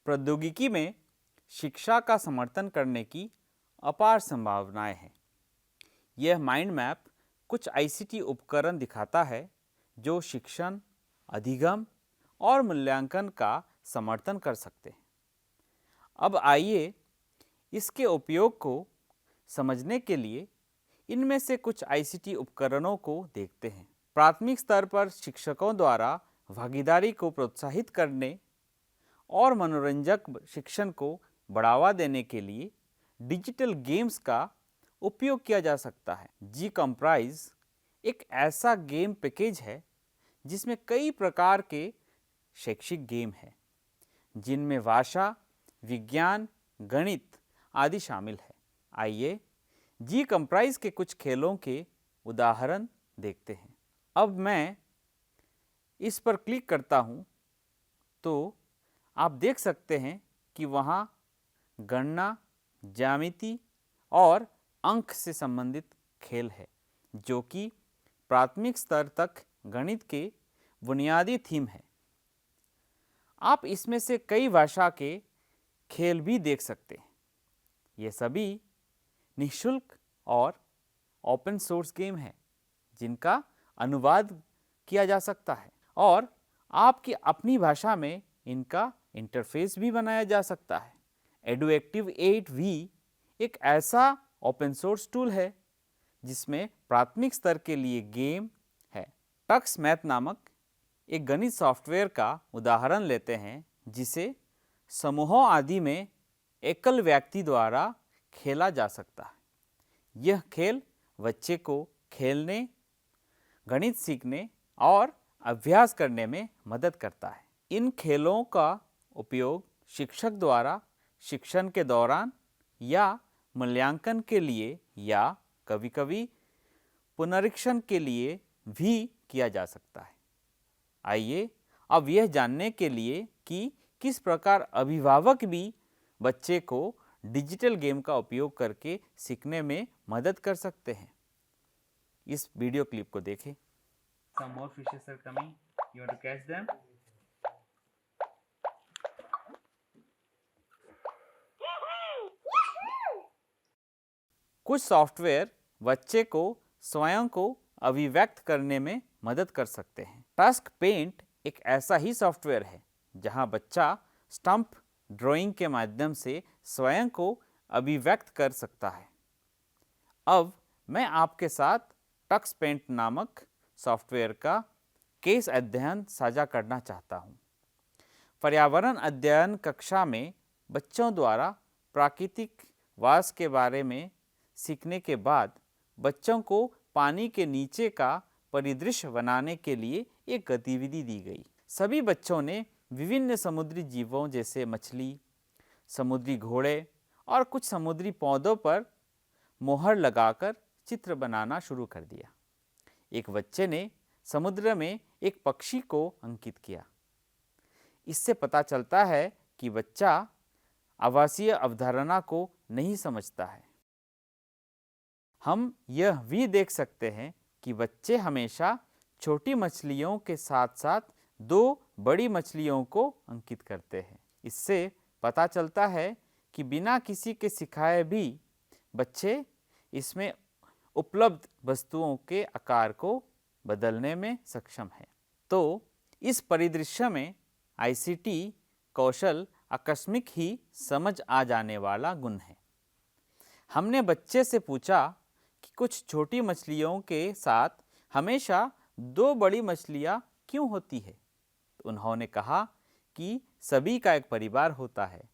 प्रौद्योगिकी में शिक्षा का समर्थन करने की अपार संभावनाएं हैं। यह माइंड मैप कुछ आईसीटी उपकरण दिखाता है जो शिक्षण, अधिगम और मूल्यांकन का समर्थन कर सकते हैं। अब आइए इसके उपयोग को समझने के लिए इनमें से कुछ आईसीटी उपकरणों को देखते हैं। प्राथमिक स्तर पर शिक्षकों द्वारा भागीदारी को प्रोत्साहित करने और मनोरंजक शिक्षण को बढ़ावा देने के लिए डिजिटल गेम्स का उपयोग किया जा सकता है। जी कंप्राइज एक ऐसा गेम पैकेज है जिसमें कई प्रकार के शैक्षिक गेम हैं, जिनमें भाषा, विज्ञान, गणित आदि शामिल है। आइए जी कंप्राइज के कुछ खेलों के उदाहरण देखते हैं। अब मैं इस पर क्लिक करता हूं तो आप देख सकते हैं कि वहां गणना, ज्यामिति और अंक से संबंधित खेल है, जो कि प्राथमिक स्तर तक गणित के बुनियादी थीम है। आप इसमें से कई भाषा के खेल भी देख सकते हैं। ये सभी निःशुल्क और ओपन सोर्स गेम है जिनका अनुवाद किया जा सकता है और आपकी अपनी भाषा में इनका इंटरफेस भी बनाया जा सकता है। एडुएक्टिव 8V एक ऐसा ओपन सोर्स टूल है जिसमें प्राथमिक स्तर के लिए गेम है। टक्स मैथ नामक एक गणित सॉफ्टवेयर का उदाहरण लेते हैं, जिसे समूहों आदि में एकल व्यक्ति द्वारा खेला जा सकता है। यह खेल बच्चे को खेलने, गणित सीखने और अभ्यास करने में मदद करता है। इन खेलों का उपयोग शिक्षक द्वारा शिक्षण के दौरान या मूल्यांकन के लिए या कभी-कभी पुनरीक्षण के लिए भी किया जा सकता है। आइए अब यह जानने के लिए कि किस प्रकार अभिभावक भी बच्चे को डिजिटल गेम का उपयोग करके सीखने में मदद कर सकते हैं। इस वीडियो क्लिप को देखें। Some more fishes are coming. You want to catch them? कुछ सॉफ्टवेयर बच्चे को स्वयं को अभिव्यक्त करने में मदद कर सकते हैं। टास्क पेंट एक ऐसा ही सॉफ्टवेयर है जहां बच्चा स्टंप ड्राइंग के माध्यम से स्वयं को अभिव्यक्त कर सकता है। अब मैं आपके साथ टक्स पेंट नामक सॉफ्टवेयर का केस अध्ययन साझा करना चाहता हूं। पर्यावरण अध्ययन कक्षा में बच्चों द्वारा प्राकृतिक वास के बारे में सीखने के बाद बच्चों को पानी के नीचे का परिदृश्य बनाने के लिए एक गतिविधि दी गई। सभी बच्चों ने विभिन्न समुद्री जीवों जैसे मछली, समुद्री घोड़े और कुछ समुद्री पौधों पर मोहर लगाकर चित्र बनाना शुरू कर दिया। एक बच्चे ने समुद्र में एक पक्षी को अंकित किया। इससे पता चलता है कि बच्चा आवासीय अवधारणा को नहीं समझता है। हम यह भी देख सकते हैं कि बच्चे हमेशा छोटी मछलियों के साथ साथ दो बड़ी मछलियों को अंकित करते हैं। इससे पता चलता है कि बिना किसी के सिखाए भी बच्चे इसमें उपलब्ध वस्तुओं के आकार को बदलने में सक्षम हैं। तो इस परिदृश्य में आईसीटी कौशल आकस्मिक ही समझ आ जाने वाला गुण है। हमने बच्चे से पूछा कि कुछ छोटी मछलियों के साथ हमेशा दो बड़ी मछलियां क्यों होती है। तो उन्होंने कहा कि सभी का एक परिवार होता है,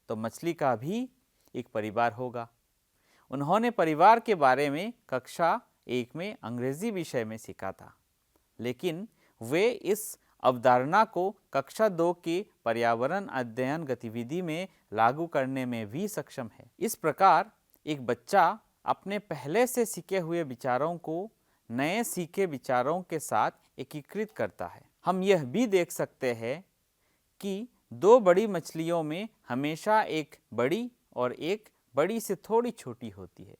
तो मछली का भी एक परिवार होगा। उन्होंने परिवार के बारे में कक्षा 1 में अंग्रेजी विषय में सीखा था, लेकिन वे इस अवधारणा को कक्षा 2 की पर्यावरण अध्ययन गतिविधि में लागू करने में भी सक्षम है। इस प्रकार एक बच्चा अपने पहले से सीखे हुए विचारों को नए सीखे विचारों के साथ एकीकृत करता है। हम यह भी देख सकते हैं कि दो बड़ी मछलियों में हमेशा एक बड़ी और एक बड़ी से थोड़ी छोटी होती है।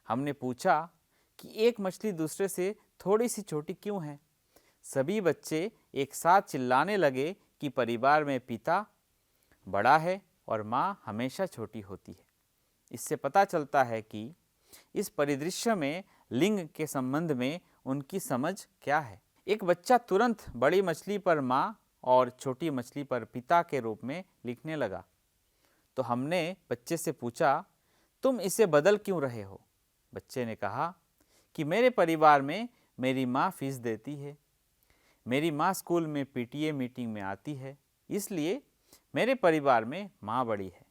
हमने पूछा कि एक मछली दूसरे से थोड़ी सी छोटी क्यों है। सभी बच्चे एक साथ चिल्लाने लगे कि परिवार में पिता, बड़ा है और माँ हमेशा छोटी होती है। इससे पता चलता है कि इस परिदृश्य में लिंग के संबंध में उनकी समझ क्या है। एक बच्चा तुरंत बड़ी मछली पर माँ और छोटी मछली पर पिता के रूप में लिखने लगा। तो हमने बच्चे से पूछा, तुम इसे बदल क्यों रहे हो? बच्चे ने कहा कि मेरे परिवार में मेरी माँ फीस देती है, मेरी माँ स्कूल में पीटीए मीटिंग में आती है, इसलिए मेरे परिवार में माँ बड़ी है।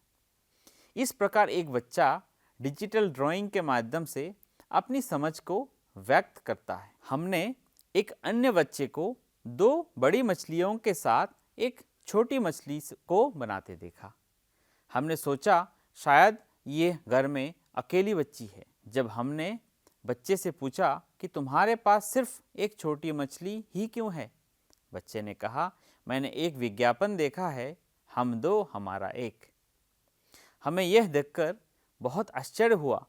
इस प्रकार एक बच्चा डिजिटल ड्राइंग के माध्यम से अपनी समझ को व्यक्त करता है। हमने एक अन्य बच्चे को दो बड़ी मछलियों के साथ एक छोटी मछली को बनाते देखा। हमने सोचा शायद ये घर में अकेली बच्ची है। जब हमने बच्चे से पूछा कि तुम्हारे पास सिर्फ एक छोटी मछली ही क्यों है, बच्चे ने कहा, मैंने एक विज्ञापन देखा है, हम दो हमारा एक। हमें यह देखकर बहुत आश्चर्य हुआ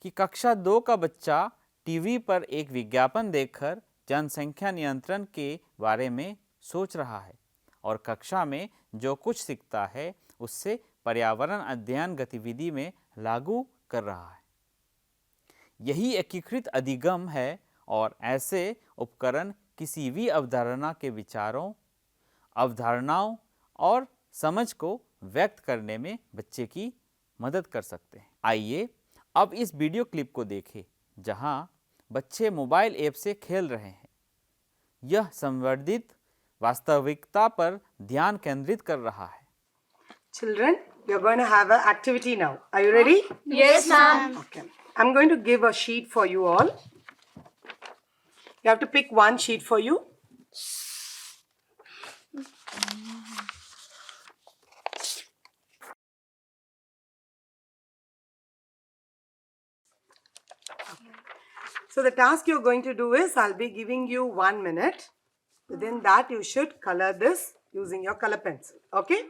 कि कक्षा 2 का बच्चा टीवी पर एक विज्ञापन देखकर जनसंख्या नियंत्रण के बारे में सोच रहा है और कक्षा में जो कुछ सीखता है उससे पर्यावरण अध्ययन गतिविधि में लागू कर रहा है। यही एकीकृत अधिगम है और ऐसे उपकरण किसी भी अवधारणा के विचारों, अवधारणाओं और समझ को व्यक्त करने में बच्चे की मदद कर सकते हैं। आइए अब इस वीडियो क्लिप को देखें जहां बच्चे मोबाइल ऐप से खेल रहे हैं। यह संवर्धित वास्तविकता पर ध्यान केंद्रित कर रहा है। Children, we are going to have an activity now. Are you ready? Yes, ma'am. Okay. I'm going to give a sheet for you all. You have to pick one sheet for you. So the task you're going to do is, I'll be giving you 1 minute. Within that, you should color this using your color pencil. Okay?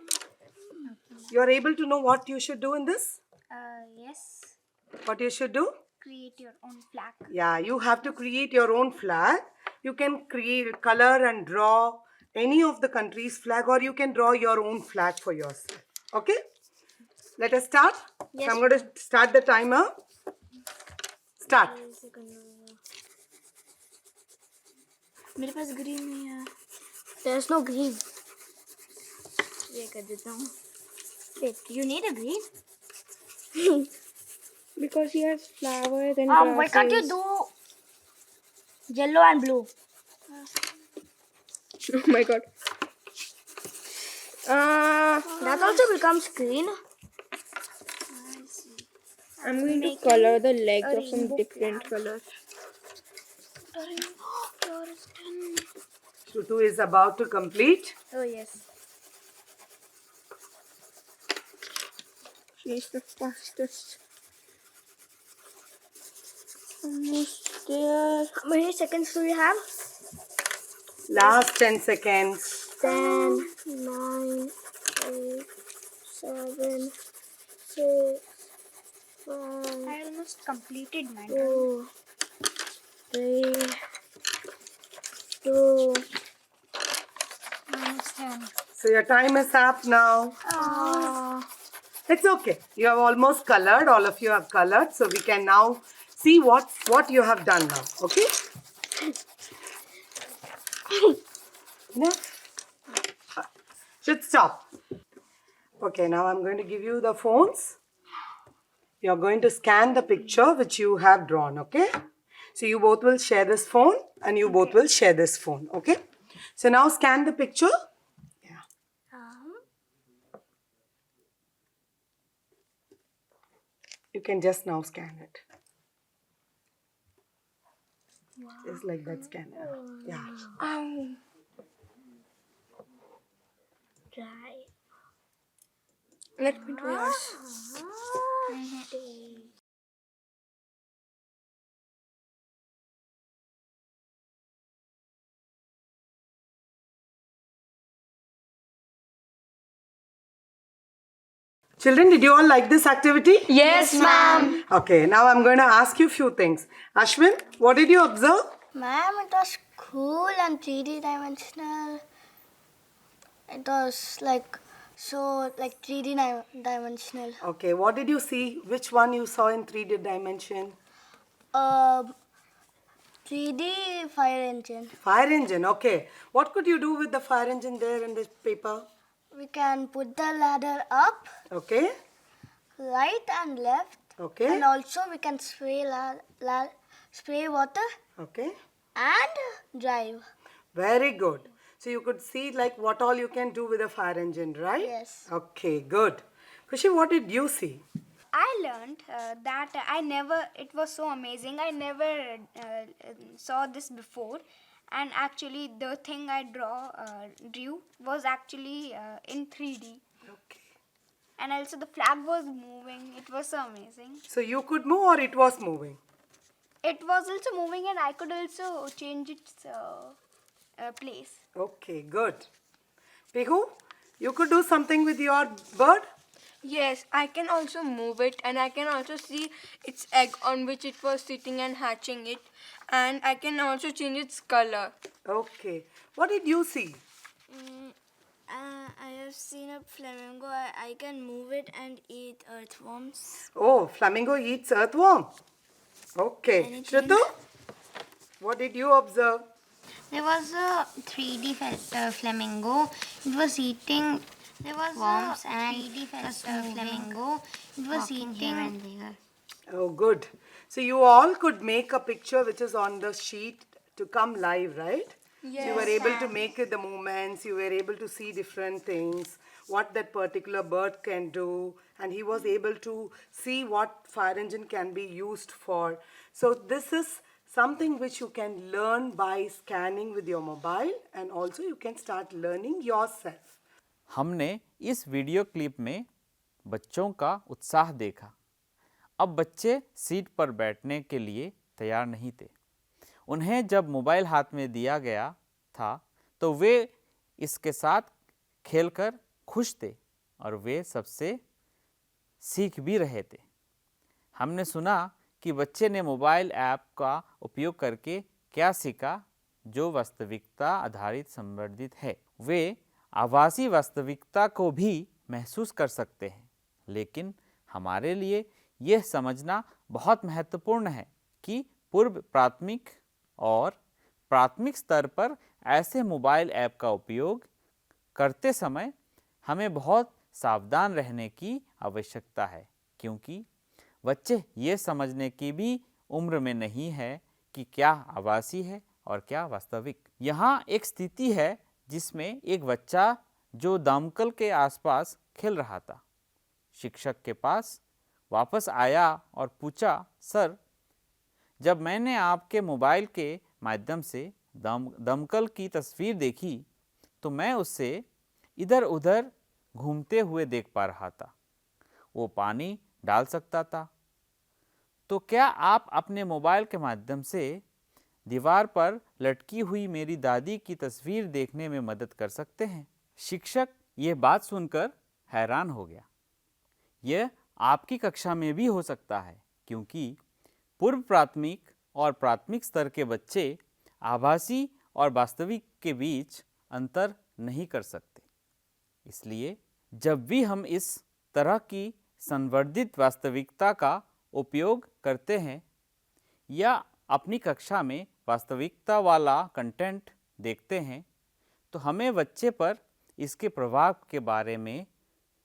You're able to know what you should do in this? Yes. What you should do? Create your own flag. Yeah, you have to create your own flag. You can create, color and draw any of the country's flag, or you can draw your own flag for yourself. Okay? Let us start. Yes, So I'm going to start the timer. Start. मेरे पास green नहीं है. There's no green. ये कर देता हूँ. Wait, you need a green? Because he has flowers and Why can't you grasses. do yellow and blue? Oh my god. That also becomes green. I'm going to color the legs of some rainbow different colors. Tutu is about to complete. Oh yes. She's the fastest. Almost there. How many seconds do we have? Last 10 seconds. 10, 9, 8, 7, 6, 5. I almost completed mine. 2, 3, 2. Minus 10. So your time is up now. It's okay. You have almost colored. All of you have colored. So we can now see what you have done now. Okay? No? Should stop. Okay, now I'm going to give you the phones. You're going to scan the picture which you have drawn. Okay? So you both will share this phone and you both will share this phone. Okay? So now scan the picture. Yeah. You can just now scan it. Just like that scanner. Yeah. Try. Let me do yours. Children, did you all like this activity? Yes, ma'am. Okay, now I'm going to ask you a few things. Ashwin, what did you observe? Ma'am, it was cool and 3D dimensional. It was like So like 3D dimensional. Okay, what did you see? Which one you saw in 3D dimension? 3D fire engine. Fire engine, okay. What could you do with the fire engine there in this paper? We can put the ladder up, Okay, right and left, okay, and also we can spray water okay. and drive. Very good. So you could see like what all you can do with a fire engine, right? Yes. Okay, good. Kushi, what did you see? I learned it was so amazing. I never saw this before. And actually, the thing I drew was actually in 3D. Okay. And also, the flag was moving. It was so amazing. So you could move or it was moving? It was also moving, and I could also change its place. Okay, good. Pihu, you could do something with your bird? Yes, I can also move it, and I can also see its egg on which it was sitting and hatching it, and I can also change its color. Okay. What did you see? I have seen a flamingo. I can move it and eat earthworms. Oh, flamingo eats earthworm. Okay. Anything? Shrutu, what did you observe? There was a 3D flamingo. It was eating worms and 3D flamingo. It was eating here and there. Oh, good. So you all could make a picture which is on the sheet to come live, right? Yes. You were able to make the movements, you were able to see different things, what that particular bird can do, and he was able to see what fire engine can be used for. So this is something which you can learn by scanning with your mobile, and also you can start learning yourself. हमने इस video clip में बच्चों का उत्साह देखा। अब बच्चे seat पर बैठने के लिए तैयार नहीं थे। उन्हें जब मोबाइल हाथ में दिया गया था तो वे इसके साथ खेलकर खुश थे और वे सबसे सीख भी रहे थे। हमने सुना कि बच्चे ने मोबाइल ऐप का उपयोग करके क्या सीखा जो वास्तविकता आधारित संवर्धित है। वे आभासी वास्तविकता को भी महसूस कर सकते हैं, लेकिन हमारे लिए यह समझना बहुत महत्वपूर्ण है कि पूर्व प्राथमिक और प्राथमिक स्तर पर ऐसे मोबाइल ऐप का उपयोग करते समय हमें बहुत सावधान रहने की आवश्यकता है, क्योंकि बच्चे ये समझने की भी उम्र में नहीं है कि क्या आभासी है और क्या वास्तविक। यहाँ एक स्थिति है जिसमें एक बच्चा जो दमकल के आसपास खेल रहा था शिक्षक के पास वापस आया और पूछा, सर, जब मैंने आपके मोबाइल के माध्यम से दमकल की तस्वीर देखी तो मैं उससे इधर उधर घूमते हुए देख पा रहा था। वो पानी डाल सकता था। तो क्या आप अपने मोबाइल के माध्यम से दीवार पर लटकी हुई मेरी दादी की तस्वीर देखने में मदद कर सकते हैं? शिक्षक ये बात सुनकर हैरान हो गया। यह आपकी कक्षा में भी हो सकता है, क्योंकि पूर्व प्राथमिक और प्राथमिक स्तर के बच्चे आभासी और वास्तविक के बीच अंतर नहीं कर सकते। इसलिए जब भी हम इस तरह की संवर्धित वास्तविकता का उपयोग करते हैं या अपनी कक्षा में वास्तविकता वाला कंटेंट देखते हैं, तो हमें बच्चे पर इसके प्रभाव के बारे में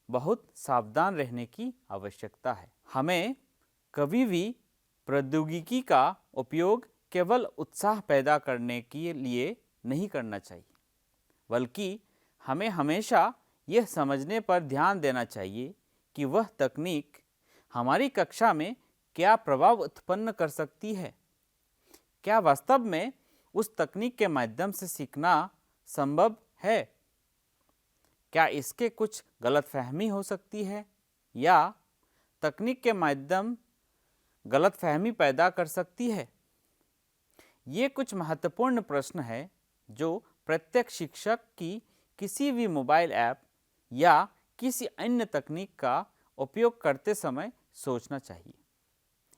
बहुत सावधान रहने की आवश्यकता है। हमें कभी भी प्रौद्योगिकी का उपयोग केवल उत्साह पैदा करने के लिए नहीं करना चाहिए, बल्कि हमें हमेशा यह समझने पर ध्यान देना चाहिए कि वह तकनीक हमारी कक्षा में क्या प्रभाव उत्पन्न कर सकती है। क्या वास्तव में उस तकनीक के माध्यम से सीखना संभव है? क्या इसके कुछ गलतफहमी हो सकती है या तकनीक के माध्यम गलतफहमी पैदा कर सकती है? ये कुछ महत्वपूर्ण प्रश्न हैं जो प्रत्येक शिक्षक की किसी भी मोबाइल ऐप या किसी अन्य तकनीक का उपयोग करते समय सोचना चाहिए।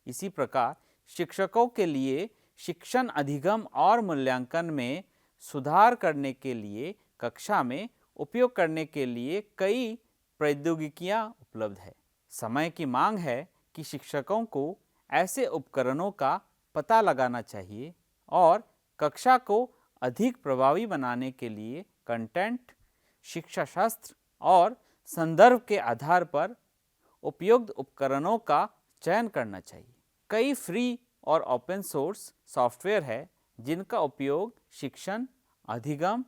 इसी प्रकार शिक्षकों के लिए शिक्षण अधिगम और मूल्यांकन में सुधार करने के लिए कक्षा में उपयोग करने के लिए कई प्रौद्योगिकियां उपलब्ध है। समय की मांग है कि शिक्षकों को ऐसे उपकरणों का पता लगाना चाहिए और कक्षा को अधिक प्रभावी बनाने के लिए कंटेंट, शिक्षा शास्त्र और संदर्भ के आधार पर उपयुक्त उपकरणों का चयन करना चाहिए। कई फ्री और ओपन सोर्स सॉफ्टवेयर है जिनका उपयोग शिक्षण, अधिगम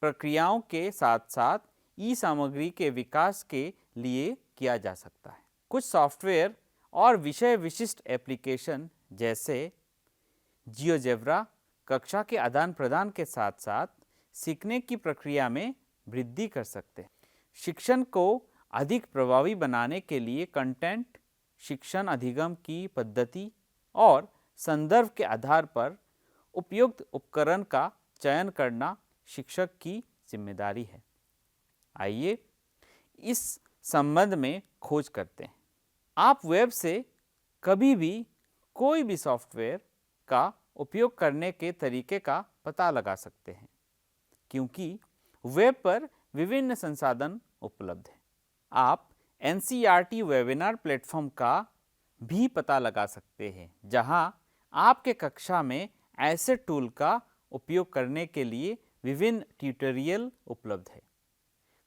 प्रक्रियाओं के साथ साथ ई सामग्री के विकास के लिए किया जा सकता है। कुछ सॉफ्टवेयर और विषय विशिष्ट एप्लीकेशन जैसे जियोजेब्रा कक्षा के आदान प्रदान के साथ साथ सीखने की प्रक्रिया में वृद्धि कर सकते हैं। शिक्षण को अधिक प्रभावी बनाने के लिए कंटेंट, शिक्षण अधिगम की पद्धति और संदर्भ के आधार पर उपयुक्त उपकरण का चयन करना शिक्षक की जिम्मेदारी है। आइए इस संबंध में खोज करते हैं। आप वेब से कभी भी कोई भी सॉफ्टवेयर का उपयोग करने के तरीके का पता लगा सकते हैं, क्योंकि वेब पर विभिन्न संसाधन उपलब्ध हैं। आप NCERT वेबिनार प्लेटफॉर्म का भी पता लगा सकते हैं, जहां आपके कक्षा में ऐसे टूल का उपयोग करने के लिए विभिन्न ट्यूटोरियल उपलब्ध है।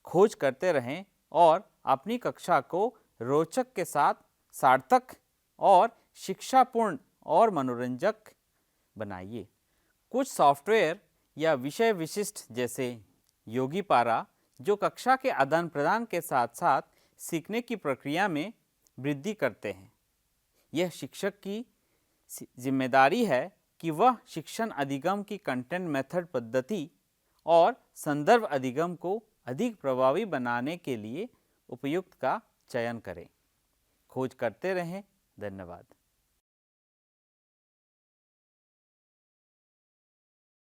खोज करते रहें और अपनी कक्षा को रोचक के साथ सार्थक और शिक्षापूर्ण और मनोरंजक बनाइए। कुछ सॉफ्टवेयर या विषय विशिष्ट जैसे योगीपारा जो कक्षा के आदान प्रदान के साथ साथ सीखने की प्रक्रिया में वृद्धि करते हैं। यह शिक्षक की जिम्मेदारी है कि वह शिक्षण अधिगम की कंटेंट मेथड पद्धति और संदर्भ अधिगम को अधिक प्रभावी बनाने के लिए उपयुक्त का चयन करें। खोज करते रहें। धन्यवाद।